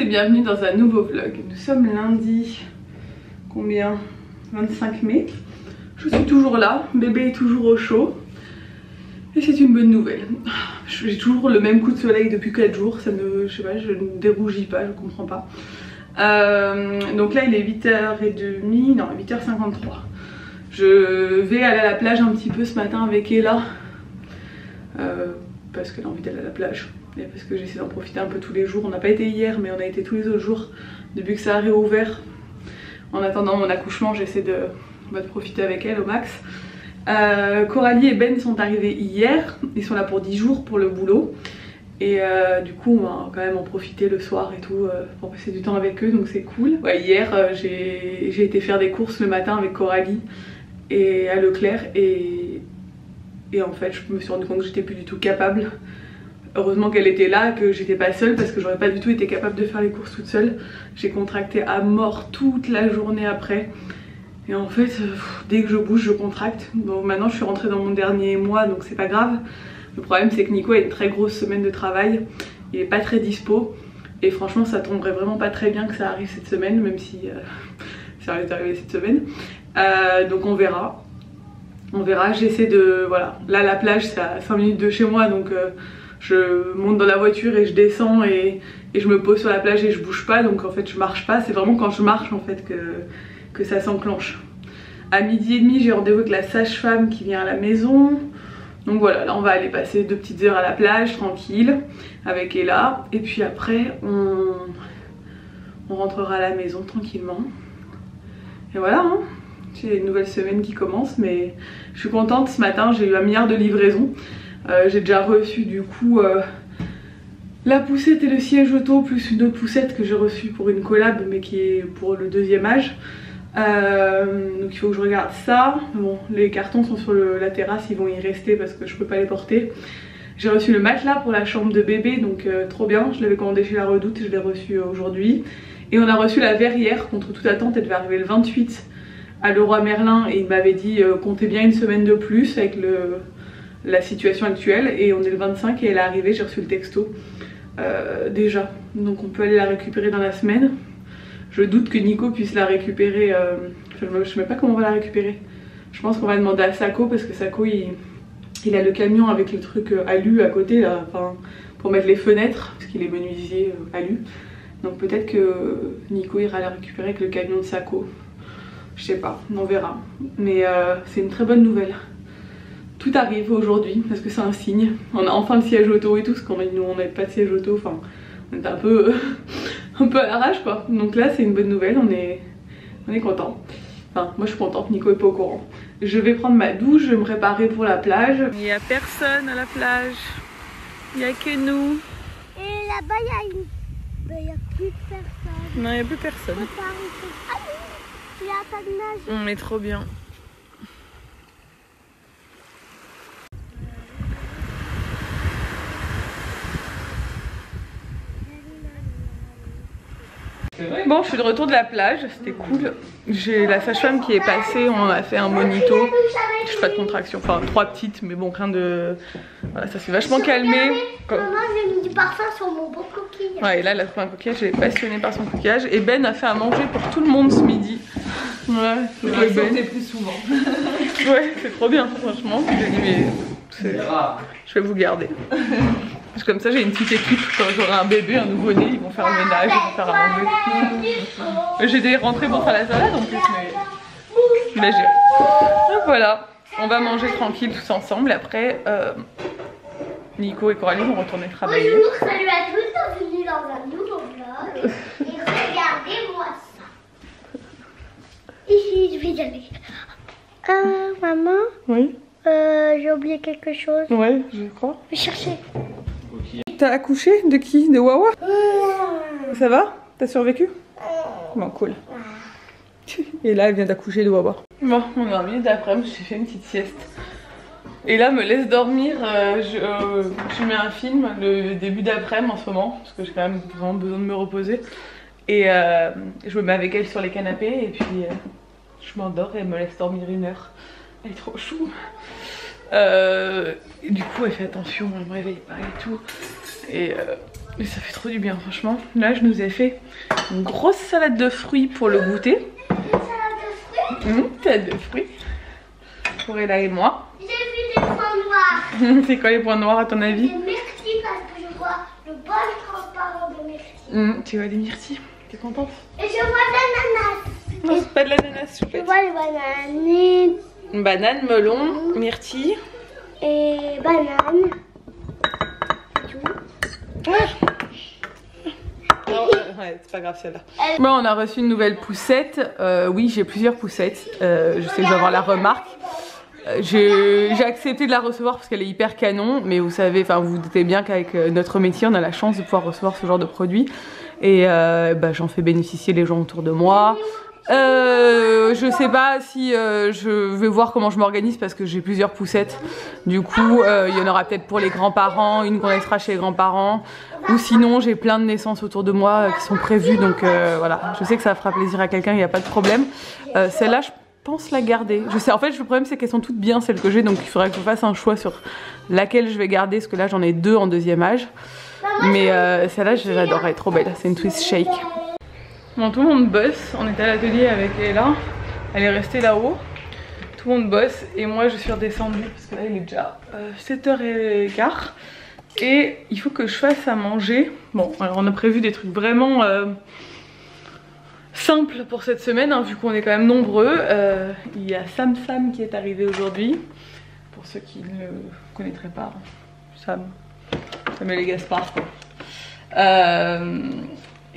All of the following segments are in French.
bienvenue dans un nouveau vlog. Nous sommes lundi, combien, 25 mai. Je suis toujours là, bébé est toujours au chaud. Et c'est une bonne nouvelle. J'ai toujours le même coup de soleil depuis 4 jours, ça me, je sais pas, je ne dérougis pas, je comprends pas. Donc là il est 8h30, non 8h53. Je vais aller à la plage un petit peu ce matin avec Ella. Parce qu'elle a envie d'aller à la plage. Et parce que j'essaie d'en profiter un peu tous les jours. On n'a pas été hier mais on a été tous les autres jours depuis que ça a réouvert. En attendant mon accouchement j'essaie de profiter avec elle au max. Coralie et Ben sont arrivés hier. Ils sont là pour 10 jours pour le boulot. Et du coup on va quand même en profiter le soir et tout pour passer du temps avec eux, donc c'est cool. Ouais, hier j'ai été faire des courses le matin avec Coralie et à Leclerc et en fait je me suis rendu compte que j'étais plus du tout capable. Heureusement qu'elle était là, que j'étais pas seule parce que j'aurais pas du tout été capable de faire les courses toute seule. J'ai contracté à mort toute la journée après. Et en fait, dès que je bouge, je contracte. Donc maintenant je suis rentrée dans mon dernier mois donc c'est pas grave. Le problème c'est que Nico a une très grosse semaine de travail. Il est pas très dispo. Et franchement ça tomberait vraiment pas très bien que ça arrive cette semaine, même si ça allait arriver cette semaine. Donc on verra. On verra, j'essaie de... Voilà, là la plage c'est à 5 minutes de chez moi donc... je monte dans la voiture et je descends et je me pose sur la plage et je bouge pas, donc en fait je marche pas, c'est vraiment quand je marche en fait que ça s'enclenche. À 12h30 j'ai rendez-vous avec la sage-femme qui vient à la maison, donc voilà, là on va aller passer 2 petites heures à la plage tranquille avec Ella et puis après on rentrera à la maison tranquillement et voilà hein. J'ai une nouvelle semaine qui commence mais je suis contente. Ce matin j'ai eu 1 milliard de livraisons. J'ai déjà reçu du coup la poussette et le siège auto plus une autre poussette que j'ai reçue pour une collab mais qui est pour le 2e âge. Donc il faut que je regarde ça. Bon, les cartons sont sur la terrasse, ils vont y rester parce que je peux pas les porter. J'ai reçu le matelas pour la chambre de bébé, donc trop bien. Je l'avais commandé chez La Redoute et je l'ai reçu aujourd'hui. Et on a reçu la verrière contre toute attente, elle devait arriver le 28 à Leroy Merlin et il m'avait dit comptez bien une semaine de plus avec la situation actuelle, et on est le 25 et elle est arrivée, j'ai reçu le texto déjà, donc on peut aller la récupérer dans la semaine. Je doute que Nico puisse la récupérer, je sais même pas comment on va la récupérer. Je pense qu'on va demander à Sako parce que Sako il a le camion avec le truc alu à côté là, enfin, pour mettre les fenêtres parce qu'il est menuisier alu, donc peut-être que Nico ira la récupérer avec le camion de Sako, je sais pas, on verra, mais c'est une très bonne nouvelle. Tout arrive aujourd'hui parce que c'est un signe. On a enfin le siège auto et tout, parce qu'on n'avait pas de siège auto, enfin on était un peu à l'arrache quoi. Donc là c'est une bonne nouvelle, on est content. Enfin moi je suis contente, Nico est pas au courant. Je vais prendre ma douche, je vais me préparer pour la plage. Il n'y a personne à la plage, il n'y a que nous. Et là-bas il y a plus personne. Non il n'y a plus personne. Ah oui, il y a pas de nage. On est trop bien. Bon, je suis de retour de la plage, c'était cool. J'ai la sage-femme qui est passée, on a fait un monito. Je fais pas de contraction, enfin 3 petites, mais bon, rien de... Voilà, ça s'est vachement calmé. Maman, j'ai mis du parfum sur mon beau coquillage. Ouais, et là, elle a trouvé un coquillage, elle est passionnée par son coquillage. Et Ben a fait à manger pour tout le monde ce midi. Ouais, c'est Ben. Plus souvent. Ouais, c'est trop bien, franchement. J'ai dit, mais je vais vous garder. Parce que comme ça j'ai une petite équipe, quand j'aurai un bébé, un nouveau-né, ils vont faire le ménage, ils vont faire à manger. J'étais rentrée pour faire la salade en plus, mais là j'ai... Donc voilà, on va manger tranquille tous ensemble. Après, Nico et Coralie vont retourner travailler. Bonjour, salut à tous, bienvenue dans un nouveau vlog. Et regardez-moi ça. Ici, je vais y aller. Maman, Oui. j'ai oublié quelque chose. Ouais, je crois. Je vais chercher. T'as accouché de qui? De Wawa? Ça va? T'as survécu? Bon, cool. Et là, elle vient d'accoucher de Wawa. Bon, on est en milieu d'après-midi, j'ai fait une petite sieste. Et là, me laisse dormir. Je mets un film le début d'après-midi en ce moment, parce que j'ai quand même vraiment besoin de me reposer. Et je me mets avec elle sur les canapés, et puis je m'endors et elle me laisse dormir 1 heure. Elle est trop chou. Du coup elle fait attention, elle me réveille pas et tout. Et Et ça fait trop du bien franchement. Là je nous ai fait une grosse salade de fruits pour le goûter. Une salade de fruits? Salade de fruits. Pour Ella et moi. J'ai vu des points noirs. C'est quoi les points noirs à ton avis? Des myrtilles parce que je vois le bol transparent de myrtilles. Tu vois des myrtilles? T'es contente? Et je vois de l'ananas. Non, c'est pas de l'ananas, Je vois les bananes. Banane, melon, myrtille. Et bananes. C'est tout. Ouais. Non, ouais, c'est pas grave celle-là. Bon, on a reçu une nouvelle poussette. Oui, j'ai plusieurs poussettes. Je sais que je vais avoir la remarque. J'ai accepté de la recevoir parce qu'elle est hyper canon. Mais vous savez, enfin vous vous doutez bien qu'avec notre métier, on a la chance de pouvoir recevoir ce genre de produit. Et bah, j'en fais bénéficier les gens autour de moi. Je sais pas si je vais voir comment je m'organise parce que j'ai plusieurs poussettes. Du coup, il y en aura peut-être pour les grands-parents, une qu'on laissera chez les grands-parents. Ou sinon, j'ai plein de naissances autour de moi qui sont prévues. Donc voilà, je sais que ça fera plaisir à quelqu'un, il n'y a pas de problème. Celle-là, je pense la garder. Je sais, en fait, le problème, c'est qu'elles sont toutes bien, celles que j'ai. Donc il faudrait que je fasse un choix sur laquelle je vais garder. Parce que là, j'en ai deux en deuxième âge. Mais celle-là, je l'adore, elle est trop belle. C'est une twist shake. Bon, tout le monde bosse, on était à l'atelier avec Ella, elle est restée là-haut, tout le monde bosse et moi je suis redescendue parce que là il est déjà 7h15 et il faut que je fasse à manger. Bon, alors on a prévu des trucs vraiment simples pour cette semaine hein, vu qu'on est quand même nombreux. Il y a Sam qui est arrivé aujourd'hui, pour ceux qui ne le connaîtraient pas, Samuel et Gaspard quoi.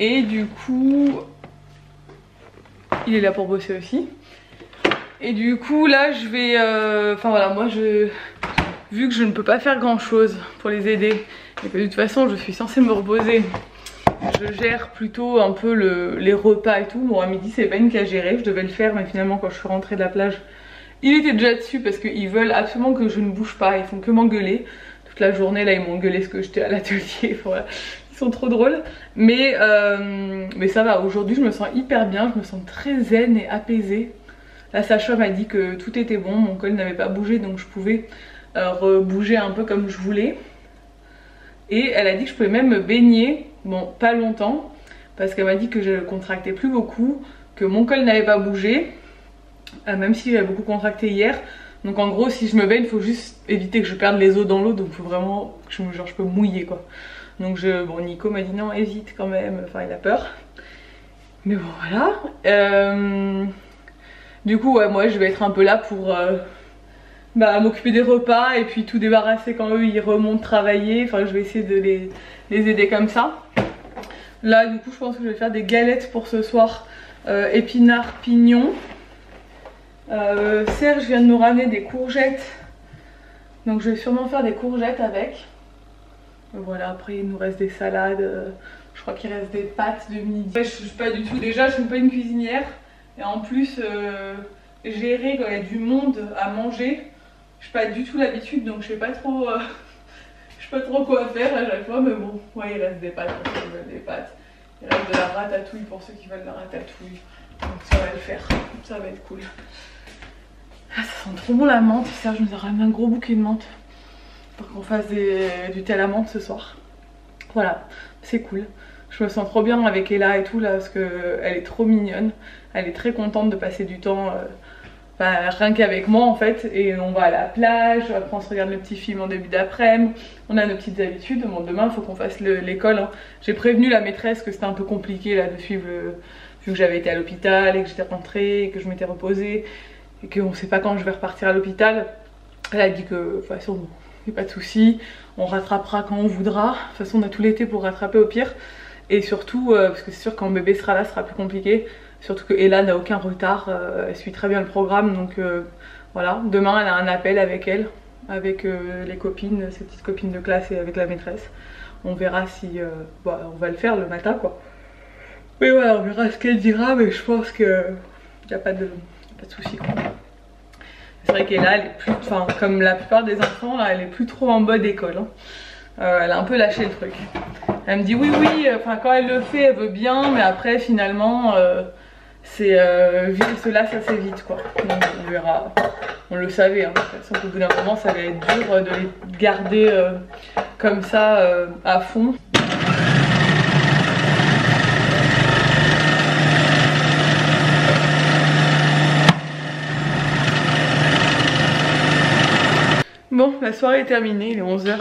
Et du coup, il est là pour bosser aussi. Et du coup, là, je vais... Enfin voilà, moi, vu que je ne peux pas faire grand chose pour les aider, et que de toute façon, je suis censée me reposer, je gère plutôt un peu les repas et tout. Bon, à midi, c'est pas une qu'à gérer, je devais le faire, mais finalement, quand je suis rentrée de la plage, il était déjà dessus parce qu'ils veulent absolument que je ne bouge pas, ils font que m'engueuler. Toute la journée, là, ils m'ont engueulé parce que j'étais à l'atelier, voilà. Sont trop drôles mais ça va, aujourd'hui je me sens hyper bien, je me sens très zen et apaisée. La sage-femme m'a dit que tout était bon, mon col n'avait pas bougé donc je pouvais rebouger un peu comme je voulais et elle a dit que je pouvais même me baigner, bon pas longtemps parce qu'elle m'a dit que je contractais plus beaucoup, que mon col n'avait pas bougé même si j'avais beaucoup contracté hier. Donc en gros si je me baigne il faut juste éviter que je perde les os dans l'eau, donc il faut vraiment que je peux mouiller quoi. Donc bon, Nico m'a dit non, évite quand même, enfin il a peur. Mais bon voilà. Du coup ouais, moi je vais être un peu là pour m'occuper des repas et puis tout débarrasser quand eux ils remontent travailler. Enfin je vais essayer de les aider comme ça. Là du coup je pense que je vais faire des galettes pour ce soir. Épinards, pignons. Serge vient de nous ramener des courgettes. Donc je vais sûrement faire des courgettes avec. Voilà, après il nous reste des salades, je crois qu'il reste des pâtes de midi. Ouais, je suis pas du tout, déjà je suis pas une cuisinière et en plus gérer quand il y a du monde à manger, je n'ai pas du tout l'habitude donc je sais pas trop quoi faire à chaque fois, mais bon, ouais, il reste des pâtes pour ceux qui veulent des pâtes, il reste de la ratatouille pour ceux qui veulent de la ratatouille, donc ça va le faire, ça va être cool. Ah, ça sent trop bon la menthe, Serge nous a ramené un gros bouquet de menthe. Pour qu'on fasse du thé à la menthe ce soir. Voilà, c'est cool. Je me sens trop bien avec Ella et tout là parce qu'elle est trop mignonne. Elle est très contente de passer du temps rien qu'avec moi en fait. Et on va à la plage, après on se regarde le petit film en début d'après-midi. On a nos petites habitudes. Bon, demain il faut qu'on fasse l'école. Hein. J'ai prévenu la maîtresse que c'était un peu compliqué là de suivre vu que j'avais été à l'hôpital et que j'étais rentrée et que je m'étais reposée. Et qu'on ne sait pas quand je vais repartir à l'hôpital. Elle a dit que de toute façon... Bon, il n'y a pas de souci, on rattrapera quand on voudra. De toute façon on a tout l'été pour rattraper au pire. Et surtout, parce que c'est sûr quand bébé sera là, ce sera plus compliqué. Surtout que Ella n'a aucun retard, elle suit très bien le programme. Donc voilà, demain elle a un appel avec elle, avec les copines, ses petites copines de classe et avec la maîtresse. On verra si on va le faire le matin quoi. Mais voilà, on verra ce qu'elle dira, mais je pense qu'il n'y a pas de souci quoi. C'est vrai qu'elle est plus, enfin comme la plupart des enfants là, elle est plus trop en mode école. Hein. Elle a un peu lâché le truc. Elle me dit oui, enfin quand elle le fait, elle veut bien, mais après finalement, c'est se lasse assez vite quoi. Donc on verra. On le savait, hein, de toute façon qu'au bout d'un moment, ça allait être dur de les garder comme ça à fond. Bon, la soirée est terminée, il est 11 h.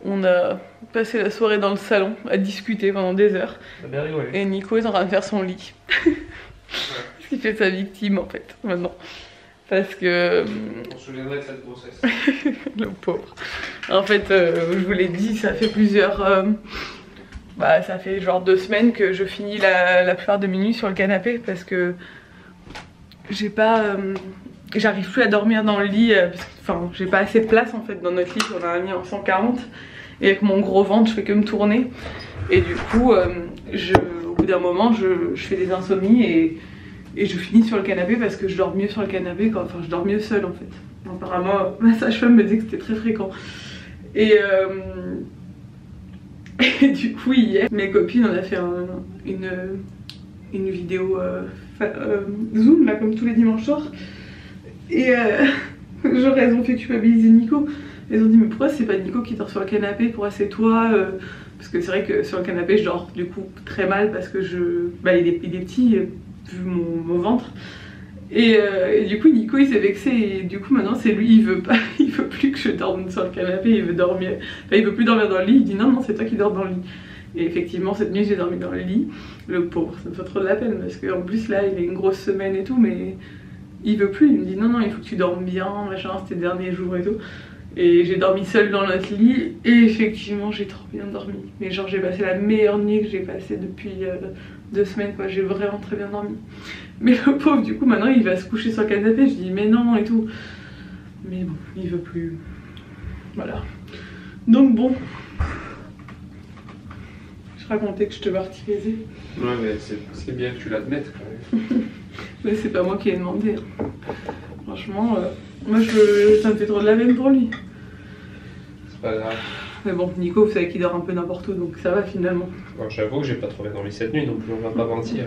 On a passé la soirée dans le salon à discuter pendant des heures. On a bien rigolé. Et Nico est en train de faire son lit. Ce qui fait sa victime en fait, maintenant. Parce que... On se souviendrait de cette grossesse. Le pauvre. En fait, je vous l'ai dit, ça fait plusieurs... bah, ça fait genre 2 semaines que je finis la plupart de mes nuits sur le canapé parce que j'ai pas... j'arrive plus à dormir dans le lit parce que, enfin, j'ai pas assez de place en fait dans notre lit, on a mis en 140 et avec mon gros ventre je fais que me tourner et du coup au bout d'un moment je fais des insomnies et je finis sur le canapé parce que je dors mieux sur le canapé, enfin je dors mieux seule en fait. Apparemment ma sage-femme me disait que c'était très fréquent et du coup hier mes copines on a fait une vidéo Zoom là comme tous les dimanches soirs. Et genre elles ont fait culpabiliser Nico. Elles ont dit mais pourquoi c'est pas Nico qui dort sur le canapé, pourquoi c'est toi parce que c'est vrai que sur le canapé je dors du coup très mal parce que il est petit vu mon ventre. Et du coup Nico il s'est vexé et du coup maintenant c'est lui, il veut plus que je dorme sur le canapé, il veut dormir. Enfin il veut plus dormir dans le lit, il dit non c'est toi qui dors dans le lit. Et effectivement cette nuit j'ai dormi dans le lit. Le pauvre, ça me fait trop de la peine parce qu'en plus là il a une grosse semaine et tout mais... Il veut plus, il me dit non il faut que tu dormes bien, machin, c'était les derniers jours et tout. Et j'ai dormi seule dans notre lit et effectivement j'ai trop bien dormi. Mais genre j'ai passé la meilleure nuit que j'ai passée depuis 2 semaines quoi, j'ai vraiment très bien dormi. Mais le pauvre du coup maintenant il va se coucher sur le canapé, je dis mais non et tout. Mais bon, il veut plus. Voilà. Donc bon. Je racontais que je te martyrisais. Ouais mais c'est bien que tu l'admettes quand même. Mais c'est pas moi qui ai demandé. Franchement, moi ça me fait trop de la peine pour lui. C'est pas grave. Mais bon, Nico, vous savez qu'il dort un peu n'importe où, donc ça va finalement. Bon, j'avoue que j'ai pas trop bien dormi cette nuit non plus, on va pas mentir.